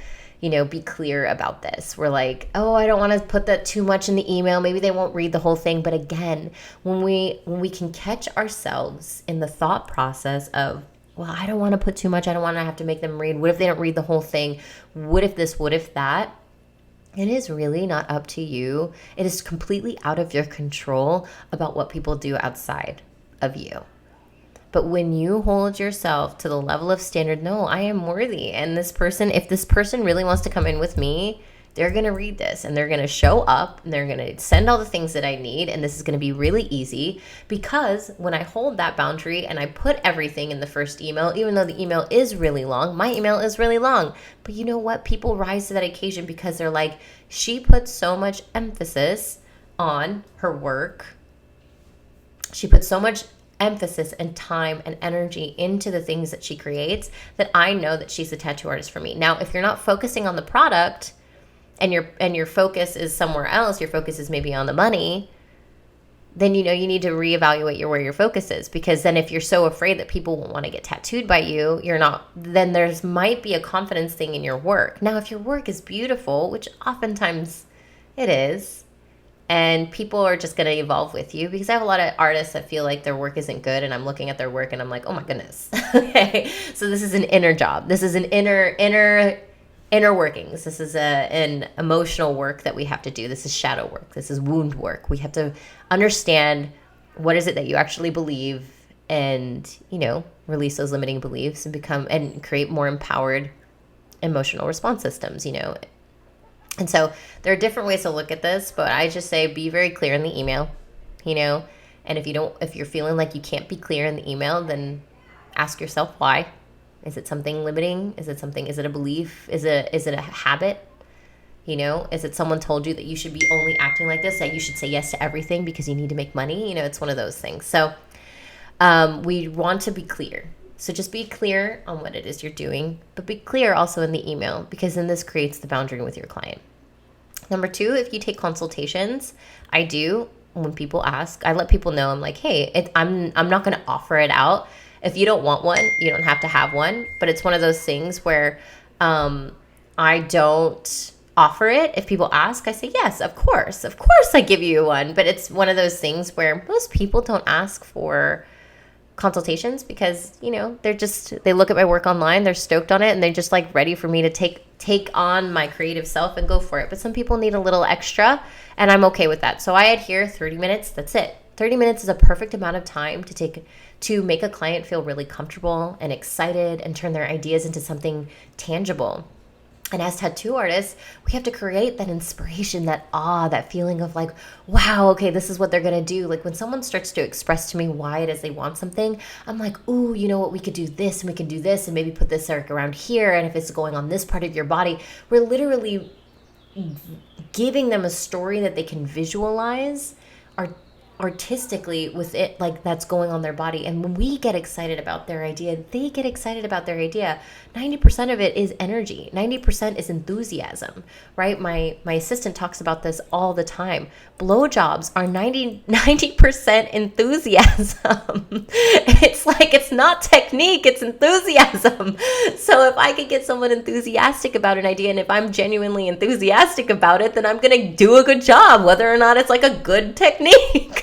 be clear about this. We're like, I don't want to put that too much in the email. Maybe they won't read the whole thing. But again, when we can catch ourselves in the thought process of, well, I don't want to put too much. I don't want to have to make them read. What if they don't read the whole thing? What if this? What if that? It is really not up to you. It is completely out of your control about what people do outside of you. But when you hold yourself to the level of standard, no, I am worthy. And if this person really wants to come in with me, they're going to read this and they're going to show up and they're going to send all the things that I need. And this is going to be really easy because when I hold that boundary and I put everything in the first email, even though the email is really long, my email is really long. But you know what? People rise to that occasion because they're like, she puts so much emphasis on her work. She puts so much emphasis and time and energy into the things that she creates that I know that she's a tattoo artist for me. Now, if you're not focusing on the product and your focus is somewhere else, your focus is maybe on the money, then you need to reevaluate where your focus is. Because then if you're so afraid that people won't want to get tattooed by you, then there's might be a confidence thing in your work. Now, if your work is beautiful, which oftentimes it is, and people are just going to evolve with you, because I have a lot of artists that feel like their work isn't good, and I'm looking at their work and I'm like, oh my goodness. Okay, so this is an inner job. This is an inner workings. This is an emotional work that we have to do. This is shadow work. This is wound work. We have to understand what is it that you actually believe and, release those limiting beliefs and create more empowered emotional response systems, And so there are different ways to look at this, but I just say be very clear in the email, and if you're feeling like you can't be clear in the email, then ask yourself why. Is it something limiting? Is it a belief? Is it a habit? Is it someone told you that you should be only acting like this, that you should say yes to everything because you need to make money? It's one of those things. So we want to be clear. So just be clear on what it is you're doing, but be clear also in the email, because then this creates the boundary with your client. Number two, if you take consultations, when people ask, I let people know, I'm like, hey, I'm not going to offer it out. If you don't want one, you don't have to have one. But it's one of those things where I don't offer it. If people ask, I say, yes, of course I give you one. But it's one of those things where most people don't ask for consultations because, they look at my work online, they're stoked on it, and they're just like ready for me to take on my creative self and go for it. But some people need a little extra, and I'm okay with that. So I adhere 30 minutes. That's it. 30 minutes is a perfect amount of time to make a client feel really comfortable and excited and turn their ideas into something tangible. And as tattoo artists, we have to create that inspiration, that awe, that feeling of like, wow, okay, this is what they're going to do. Like when someone starts to express to me why it is they want something, I'm like, ooh, you know what, we could do this and we can do this and maybe put this like around here. And if it's going on this part of your body, we're literally giving them a story that they can visualize. artistically with it, like that's going on their body. And when we get excited about their idea, they get excited about their idea. 90% of it is energy. 90% is enthusiasm, right? My assistant talks about this all the time. Blowjobs are 90% enthusiasm. It's like, it's not technique, it's enthusiasm. So if I could get someone enthusiastic about an idea, and if I'm genuinely enthusiastic about it, then I'm going to do a good job, whether or not it's like a good technique.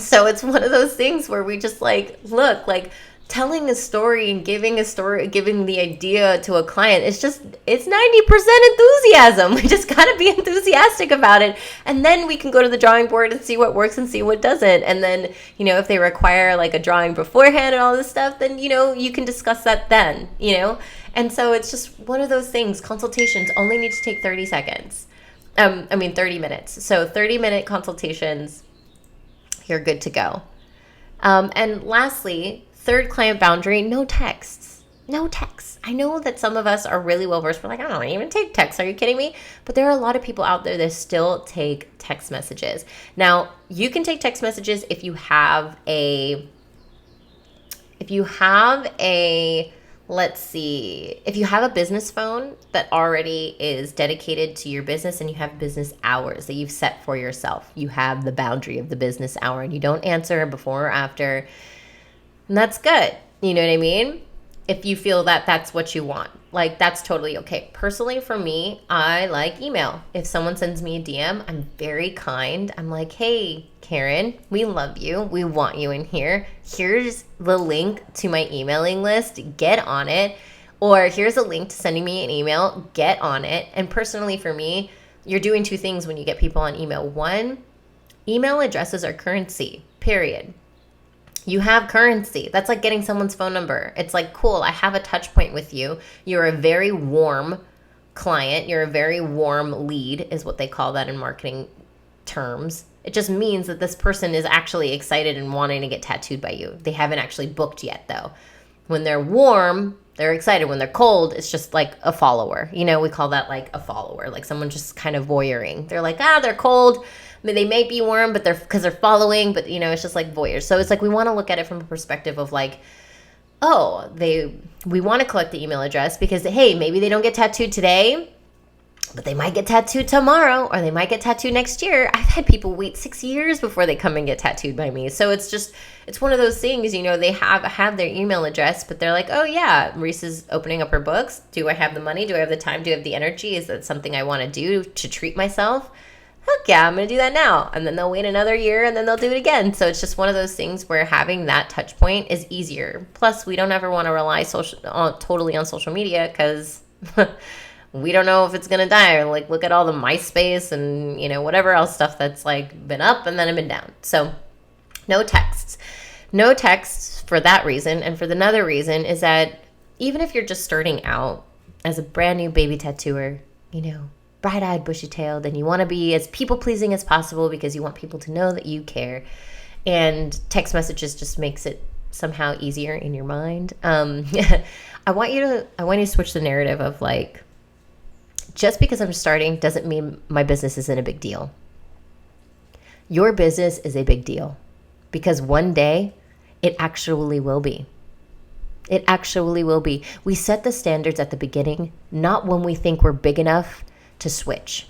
So it's one of those things where we just like, look, like telling a story and giving the idea to a client, it's 90% enthusiasm. We just got to be enthusiastic about it. And then we can go to the drawing board and see what works and see what doesn't. And then, if they require like a drawing beforehand and all this stuff, then, you can discuss that then, And so it's just one of those things. Consultations only need to take 30 seconds. 30 minutes. So 30-minute consultations, you're good to go. And lastly, third client boundary, no texts. No texts. I know that some of us are really well versed. We're like, I don't even take texts. Are you kidding me? But there are a lot of people out there that still take text messages. Now, you can take text messages if you have a business phone that already is dedicated to your business and you have business hours that you've set for yourself. You have the boundary of the business hour and you don't answer before or after. And that's good. You know what I mean? If you feel that that's what you want, like that's totally okay. Personally, for me, I like email. If someone sends me a DM, I'm very kind. I'm like, hey, Karen, we love you. We want you in here. Here's the link to my emailing list. Get on it. Or here's a link to sending me an email. Get on it. And personally, for me, you're doing two things when you get people on email. One, email addresses are currency, period. You have currency. That's like getting someone's phone number. It's like, cool, I have a touch point with you. You're a very warm client. You're a very warm lead is what they call that in marketing terms. It just means that this person is actually excited and wanting to get tattooed by you. They haven't actually booked yet, though. When they're warm, they're excited. When they're cold, it's just like a follower. We call that like a follower, like someone just kind of voyeuring. They're like, they're cold. I mean, they may be warm, but because they're following, but it's just like voyeurs. So it's like we want to look at it from a perspective of like, we want to collect the email address because, hey, maybe they don't get tattooed today, but they might get tattooed tomorrow or they might get tattooed next year. I've had people wait 6 years before they come and get tattooed by me. So it's one of those things, they have their email address, but they're like, oh yeah, Reese is opening up her books. Do I have the money? Do I have the time? Do I have the energy? Is that something I want to do to treat myself? Heck yeah, I'm going to do that now. And then they'll wait another year and then they'll do it again. So it's just one of those things where having that touch point is easier. Plus, we don't ever want to rely totally on social media because we don't know if it's going to die. Like, look at all the MySpace and, whatever else stuff that's like been up and then been down. So no texts. No texts for that reason. And for another reason is that even if you're just starting out as a brand new baby tattooer, bright-eyed, bushy-tailed, and you want to be as people-pleasing as possible because you want people to know that you care. And text messages just makes it somehow easier in your mind. I want you to switch the narrative of like, just because I'm starting doesn't mean my business isn't a big deal. Your business is a big deal because one day it actually will be. It actually will be. We set the standards at the beginning, not when we think we're big enough to switch.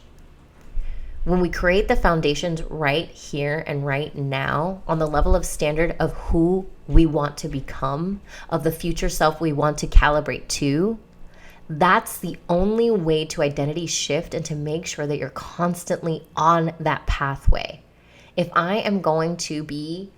When we create the foundations right here and right now on the level of standard of who we want to become, of the future self we want to calibrate to, that's the only way to identity shift and to make sure that you're constantly on that pathway. If I am going to be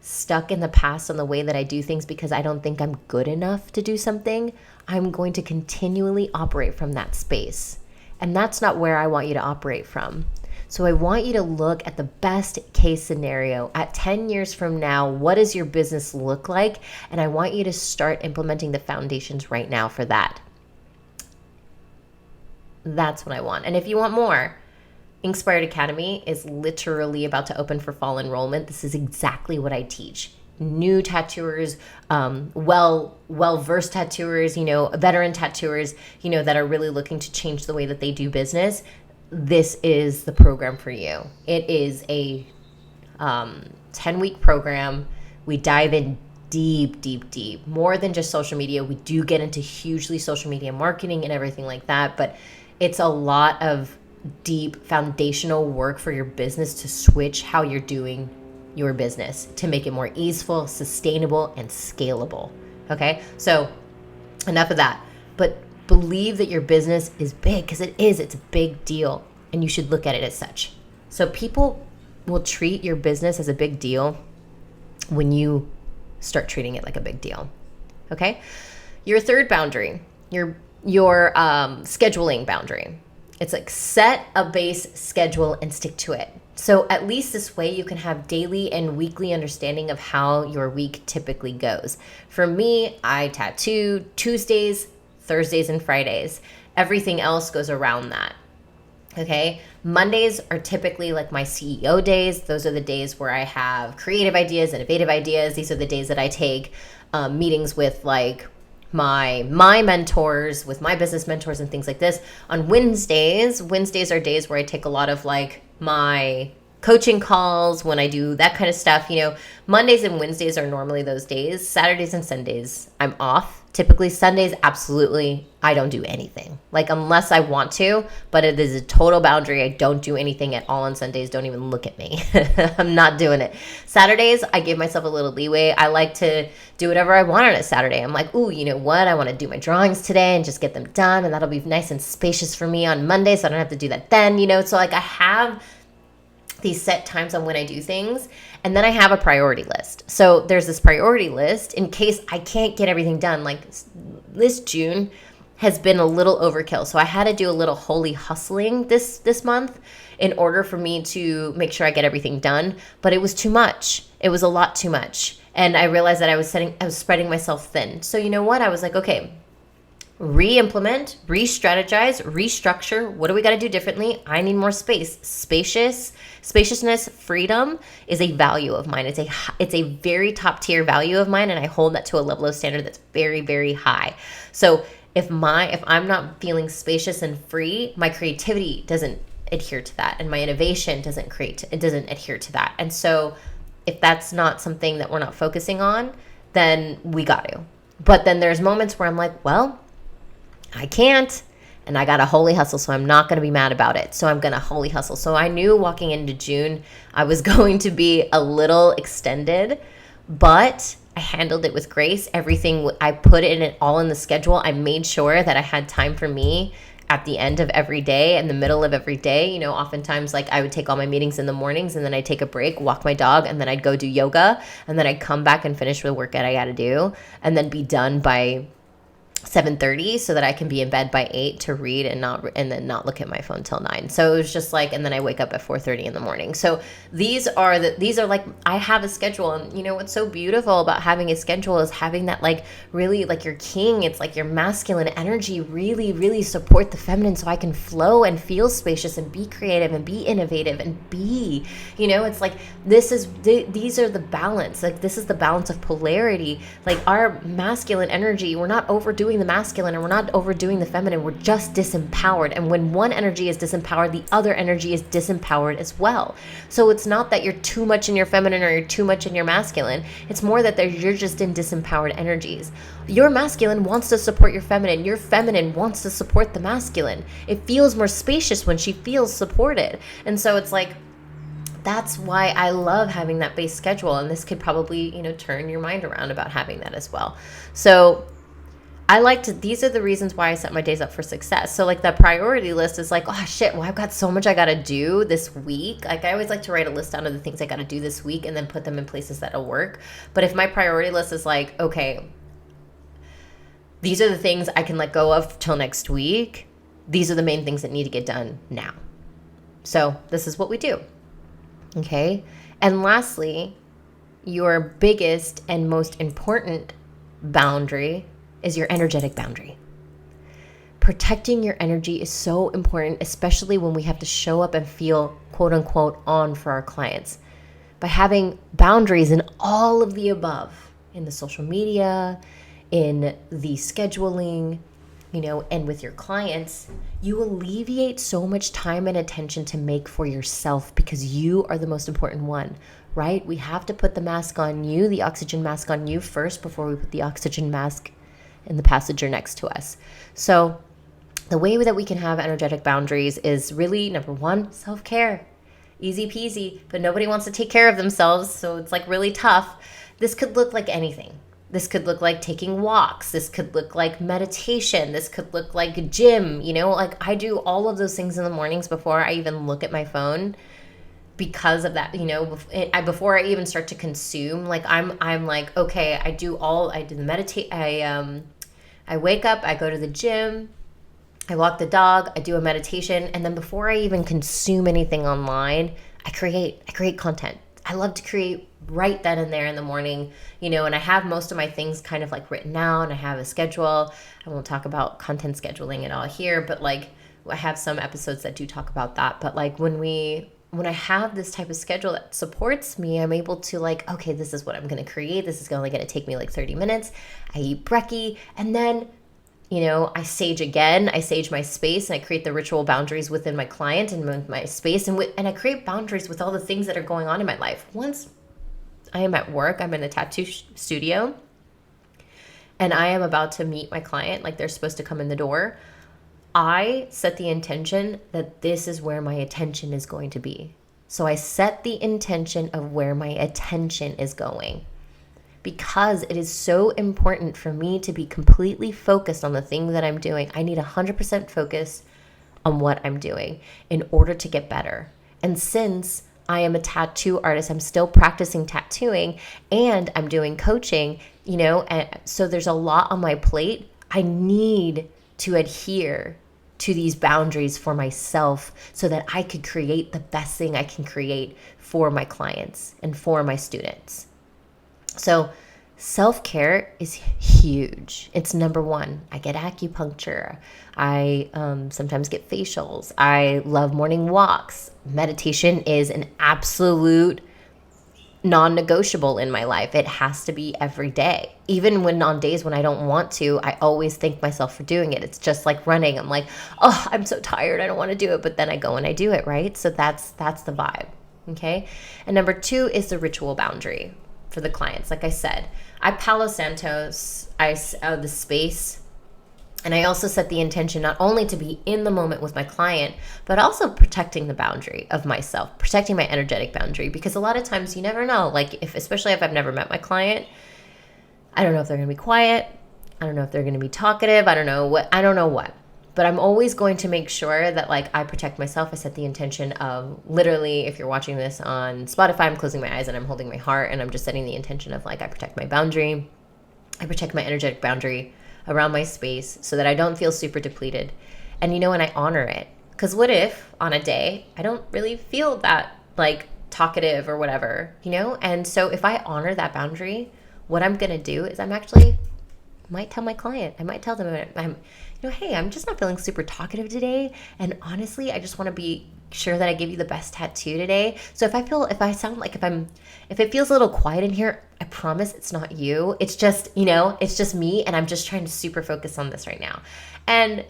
stuck in the past on the way that I do things because I don't think I'm good enough to do something, I'm going to continually operate from that space. And that's not where I want you to operate from. So I want you to look at the best case scenario. At 10 years from now, what does your business look like? And I want you to start implementing the foundations right now for that. That's what I want. And if you want more, InkSpired Academy is literally about to open for fall enrollment. This is exactly what I teach. New tattooers, well-versed tattooers, veteran tattooers, that are really looking to change the way that they do business. this is the program for you. It is a 10-week program. We dive in deep, more than just social media. We do get into hugely social media marketing and everything like that, but it's a lot of deep foundational work for your business to switch how you're doing your business to make it more easeful, sustainable, and scalable. Okay, so enough of that, but believe that your business is big, because it's a big deal, and you should look at it as such. So people will treat your business as a big deal when you start treating it like a big deal. Okay, your third boundary, your scheduling boundary. It's like, set a base schedule and stick to it. So at least this way you can have daily and weekly understanding of how your week typically goes. For me, I tattoo Tuesdays, Thursdays, and Fridays. Everything else goes around that. Okay, Mondays are typically like my CEO days. Those are the days where I have creative ideas, innovative ideas. These are the days that I take meetings with like my mentors, with my business mentors and things like this. On Wednesdays are days where I take a lot of like my coaching calls, when I do that kind of stuff. Mondays and Wednesdays are normally those days. Saturdays and Sundays, I'm off. Typically Sundays, absolutely, I don't do anything. Like, unless I want to, but it is a total boundary. I don't do anything at all on Sundays. Don't even look at me. I'm not doing it. Saturdays, I give myself a little leeway. I like to do whatever I want on a Saturday. I'm like, ooh, you know what? I want to do my drawings today and just get them done. And that'll be nice and spacious for me on Monday, so I don't have to do that then, So like, I have these set times on when I do things. And then I have a priority list. So there's this priority list in case I can't get everything done. Like, this June has been a little overkill. So I had to do a little holy hustling this month in order for me to make sure I get everything done. But it was too much. It was a lot too much. And I realized that I was spreading myself thin. So you know what? I was like, okay, re-implement, re-strategize, restructure. What do we got to do differently? I need more space. Spaciousness, freedom is a value of mine. It's a very top tier value of mine, and I hold that to a level of standard that's very, very high. So if I'm not feeling spacious and free, my creativity doesn't adhere to that, and my innovation doesn't adhere to that. And so if that's not something that we're not focusing on, then we got to. But then there's moments where I'm like, well, I can't, and I got to holy hustle, so I'm not going to be mad about it. So I'm going to holy hustle. So I knew walking into June, I was going to be a little extended, but I handled it with grace. Everything, I put it all in the schedule. I made sure that I had time for me at the end of every day, in the middle of every day. Oftentimes, like, I would take all my meetings in the mornings, and then I'd take a break, walk my dog, and then I'd go do yoga, and then I'd come back and finish the work that I got to do, and then be done by 7:30 so that I can be in bed by 8 to read and then not look at my phone till 9. So it was just like, and then I wake up at 4:30 in the morning. So these are like, I have a schedule. And what's so beautiful about having a schedule is having that, like, really, like, your king, it's like your masculine energy really, really support the feminine, so I can flow and feel spacious and be creative and be innovative and be, it's like, these are the balance. Like, this is the balance of polarity. Like, our masculine energy, we're not overdoing the masculine and we're not overdoing the feminine. We're just disempowered. And when one energy is disempowered, the other energy is disempowered as well. So it's not that you're too much in your feminine or you're too much in your masculine. It's more that you're just in disempowered energies. Your masculine wants to support your feminine. Your feminine wants to support the masculine. It feels more spacious when she feels supported. And so it's like, that's why I love having that base schedule. And this could probably, turn your mind around about having that as well. So these are the reasons why I set my days up for success. So like, the priority list is like, oh shit, well, I've got so much I got to do this week. Like, I always like to write a list down of the things I got to do this week and then put them in places that'll work. But if my priority list is like, okay, these are the things I can let go of till next week, these are the main things that need to get done now. So this is what we do. Okay. And lastly, your biggest and most important boundary is your energetic boundary. Protecting your energy is so important, especially when we have to show up and feel, quote unquote, on for our clients. By having boundaries in all of the above, in the social media, in the scheduling, and with your clients, you alleviate so much time and attention to make for yourself, because you are the most important one, right? We have to put the mask on you, the oxygen mask on you first, before we put the oxygen mask in the passenger next to us. So the way that we can have energetic boundaries is really, number one, self-care. Easy peasy, but nobody wants to take care of themselves, so it's like really tough. This could look like anything. This could look like taking walks. This could look like meditation. This could look like gym. Like I do all of those things in the mornings before I even look at my phone, because of that. Before I even start to consume, like I'm like, okay, I do the meditate. I wake up, I go to the gym, I walk the dog, I do a meditation, and then before I even consume anything online, I create content. I love to create right then and there in the morning, and I have most of my things kind of like written down. I have a schedule. I won't talk about content scheduling at all here, but like I have some episodes that do talk about that. But like when I have this type of schedule that supports me, I'm able to like, okay, this is what I'm going to create. This is only going to take me like 30 minutes. I eat brekkie, and then I sage again. I sage my space, and I create the ritual boundaries within my client and with my space, and I create boundaries with all the things that are going on in my life. Once I am at work, I'm in a tattoo studio, and I am about to meet my client, like they're supposed to come in the door. I set the intention that this is where my attention is going to be. So I set the intention of where my attention is going, because it is so important for me to be completely focused on the thing that I'm doing. I need 100% focus on what I'm doing in order to get better. And since I am a tattoo artist, I'm still practicing tattooing, and I'm doing coaching, and so there's a lot on my plate. I need to adhere to these boundaries for myself so that I could create the best thing I can create for my clients and for my students. So self-care is huge. It's number one. I get acupuncture. I sometimes get facials. I love morning walks. Meditation is an absolute non-negotiable in my life. It has to be every day. Even when on days when I don't want to, I always thank myself for doing it. It's just like running. I'm like, oh, I'm so tired, I don't want to do it. But then I go and I do it, right? So that's the vibe, okay? And number two is the ritual boundary for the clients. Like I said, I Palo Santos, the space, and I also set the intention not only to be in the moment with my client, but also protecting the boundary of myself, protecting my energetic boundary. Because a lot of times you never know, like especially if I've never met my client, I don't know if they're going to be quiet. I don't know if they're going to be talkative. I don't know what. But I'm always going to make sure that like I protect myself. I set the intention of, literally, if you're watching this on Spotify, I'm closing my eyes and I'm holding my heart, and I'm just setting the intention of like I protect my boundary. I protect my energetic boundary around my space so that I don't feel super depleted. And and I honor it. Because what if on a day I don't really feel that like talkative or whatever, And so if I honor that boundary, what I'm going to do is might tell my client, I might tell them, hey, I'm just not feeling super talkative today. And honestly, I just want to be sure that I give you the best tattoo today. So if it feels a little quiet in here, I promise it's not you. It's just, it's just me. And I'm just trying to super focus on this right now. And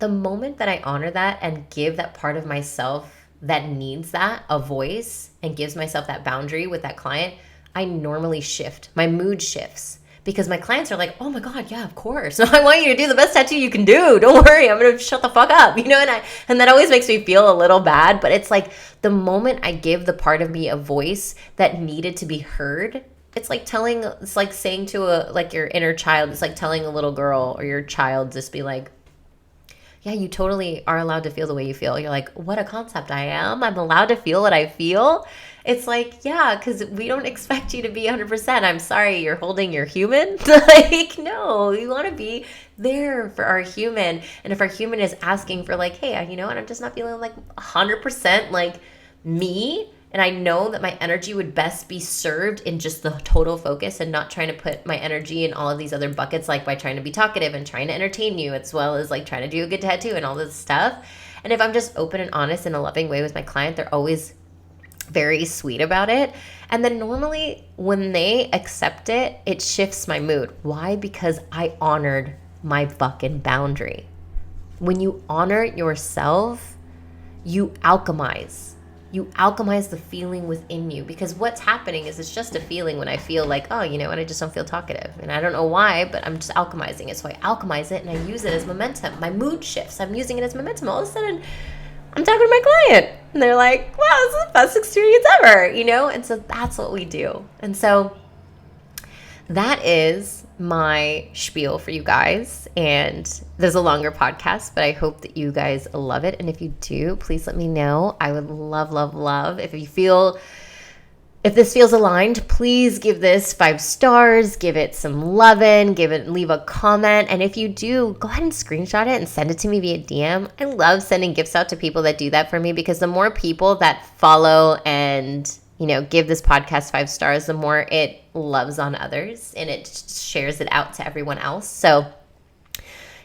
the moment that I honor that and give that part of myself that needs that a voice and gives myself that boundary with that client, I normally shift. My mood shifts. Because my clients are like, oh my God, yeah, of course. I want you to do the best tattoo you can do. Don't worry, I'm going to shut the fuck up. And that always makes me feel a little bad. But it's like the moment I give the part of me a voice that needed to be heard, it's like saying to your inner child, it's like telling a little girl or your child, just be like, yeah, you totally are allowed to feel the way you feel. You're like, what a concept I am. I'm allowed to feel what I feel. It's like, yeah, because we don't expect you to be 100%. I'm sorry, you're holding your human. Like, no, we want to be there for our human. And if our human is asking for like, hey, what, I'm just not feeling like 100% like me. And I know that my energy would best be served in just the total focus and not trying to put my energy in all of these other buckets, like by trying to be talkative and trying to entertain you, as well as like trying to do a good tattoo and all this stuff. And if I'm just open and honest in a loving way with my client, they're always very sweet about it. And then normally when they accept it, it shifts my mood. Why? Because I honored my fucking boundary. When you honor yourself, you alchemize. You alchemize the feeling within you, because what's happening is it's just a feeling when I feel like, oh, you know what, I just don't feel talkative. And I don't know why, but I'm just alchemizing it. So I alchemize it and I use it as momentum. My mood shifts. I'm using it as momentum. All of a sudden, I'm talking to my client and they're like, wow, this is the best experience ever, you know? And so that's what we do. And so that is my spiel for you guys. And there's a longer podcast, but I hope that you guys love it. And if you do, please let me know. I would love, love, love. If this feels aligned, please give this 5 stars, give it some lovin', leave a comment. And if you do, go ahead and screenshot it and send it to me via DM. I love sending gifts out to people that do that for me, because the more people that follow and, you know, give this podcast 5 stars, the more it loves on others and it shares it out to everyone else. So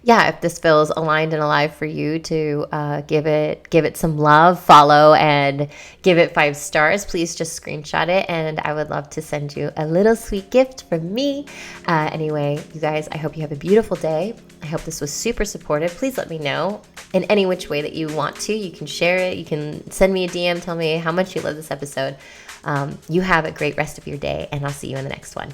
yeah, if this feels aligned and alive for you to give it some love, follow, and give it 5 stars, please just screenshot it, and I would love to send you a little sweet gift from me. Anyway, you guys, I hope you have a beautiful day. I hope this was super supportive. Please let me know in any which way that you want to. You can share it. You can send me a DM. Tell me how much you love this episode. You have a great rest of your day, and I'll see you in the next one.